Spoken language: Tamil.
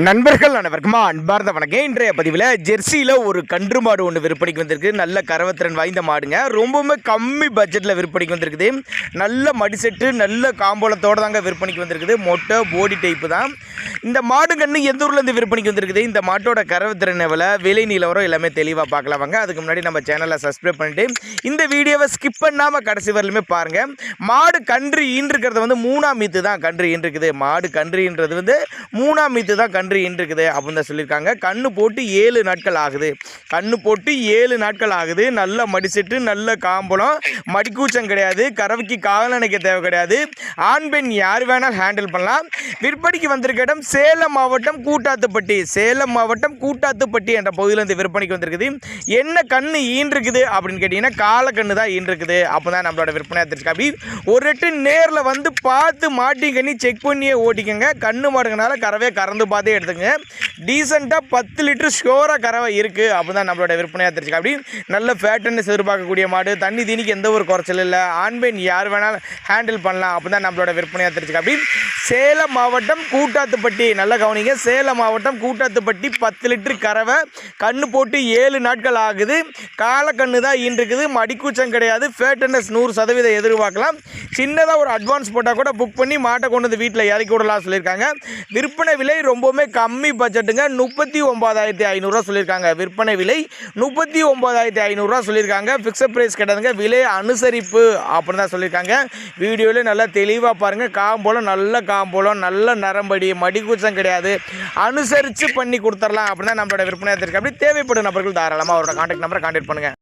நண்பர்கள் அனைவருக்கும் அன்பார்ந்த வணக்கம். இன்றைய பதிவில் ஜெர்சியில் ஒரு கன்று மாடு ஒன்று விற்பனைக்கு வந்திருக்கு. நல்ல கரவத்திறன் வாய்ந்த மாடுங்க. ரொம்பவுமே கம்மி பட்ஜெட்டில் விற்பனைக்கு வந்திருக்குது. நல்ல மடிசெட்டு நல்ல காம்போலத்தோடு தாங்க விற்பனைக்கு வந்திருக்குது. மொட்டை போடி டைப்பு தான் இந்த மாடு. கன்று எந்த ஊர்லேருந்து விற்பனைக்கு வந்திருக்குது, இந்த மாட்டோட கரவத்திறன் எவ்வளோ, விலை நிலவரம் எல்லாமே தெளிவாக பார்க்கலாம் வாங்க. அதுக்கு முன்னாடி நம்ம சேனலை சப்ஸ்கிரைப் பண்ணிட்டு இந்த வீடியோவை ஸ்கிப் பண்ணாமல் கடைசி வரலுமே பாருங்கள். மாடு கன்று ஈன்றுக்கிறது வந்து 3ஆம் மீத்து தான் கன்று ஈன்றுக்குது. மாடு கன்று ஈன்றது வந்து 3ஆம் மீத்து தான் கன்று ஈன்றுக்குது அப்படின்னு தான் சொல்லியிருக்காங்க. கண்ணு போட்டு 7 நாட்கள் ஆகுது. கண்ணு போட்டு 7 நாட்கள் ஆகுது. நல்ல மடிசெட்டு நல்ல காம்பளம், மடிக்கூச்சம் கிடையாது, கறவைக்கு காலணைக்க தேவை கிடையாது. ஆண் பெண் யார் வேணாலும் ஹேண்டில் பண்ணலாம். விற்பனைக்கு வந்திருக்க இடம் சேலம் மாவட்டம் கூட்டாத்துப்பட்டி. சேலம் மாவட்டம் கூட்டாத்துப்பட்டி என்ற பகுதியிலேருந்து விற்பனைக்கு வந்திருக்குது. என்ன கண்ணு ஈன்றுக்குது அப்படின்னு கேட்டிங்கன்னா காலக்கண்ணு தான் ஈன்றுக்குது. அப்போ தான் நம்மளோட விற்பனை எடுத்துருக்கா. அப்படி ஒரு ரெட்டு நேரில் வந்து பார்த்து மாட்டி கண்ணி செக் பண்ணியே ஓட்டிக்கங்க. கண்ணு மாடுங்கனால கறவே கறந்து பார்த்தே எடுத்துங்க. டீசெண்டாக 10 லிட்டர் ஷோராக கறவை இருக்குது. அப்போ தான் நம்மளோட விற்பனையாக தெரிஞ்சுக்க. அப்படி நல்ல ஃபேட்டுன்னு எதிர்பார்க்கக்கூடிய மாடு. தண்ணி தீனிக்கு எந்த ஒரு குறைச்சல் இல்லை. ஆண் பெண் யார் வேணாலும் ஹேண்டில் பண்ணலாம். அப்போ தான் நம்மளோட விற்பனையாக தெரிஞ்சுக்க. அப்படி சேலம் மாவட்டம் கூட்டாத்துப்பட்டி, நல்ல கவனிங்க, சேலம் மாவட்டம் கூட்டாத்துப்பட்டி 10 லிட்டர் கறவை. கண்ணு போட்டு 7 நாட்கள் ஆகுது. காலக்கண்ணு தான் ஈன்றுக்குது. மடிக்கூச்சம் கிடையாது. ஃபேட்டனஸ் 100% எதிர்பார்க்கலாம். சின்னதாக ஒரு அட்வான்ஸ் போட்டால் கூட புக் பண்ணி மாட்டை கொண்டு வந்து வீட்டில் இறக்கி விடலாம் சொல்லியிருக்காங்க. விற்பனை விலை ரொம்பவுமே கம்மி பட்ஜெட்டுங்க. 39,500 சொல்லியிருக்காங்க. விற்பனை விலை 39,500 சொல்லியிருக்காங்க. ஃபிக்ஸட் ப்ரைஸ் கிடையாதுங்க. விலை அனுசரிப்பு அப்படின்னு தான் சொல்லியிருக்காங்க. வீடியோவில் நல்லா தெளிவாக பாருங்கள். காம்போலம் நல்ல காம்போலம், நல்ல நரம்படி, மடிக்கூச்சம் கிடையாது. அனுசரித்து பண்ணி கொடுத்துடலாம் அப்படின்னு தான் நம்மளோட விற்பனை இருக்குது. அப்படி தேவைப்படும் நபர்கள் தாராளமாக அவரோட கான்டாக்ட் நம்பரை கான்டாக்ட் பண்ணுங்கள்.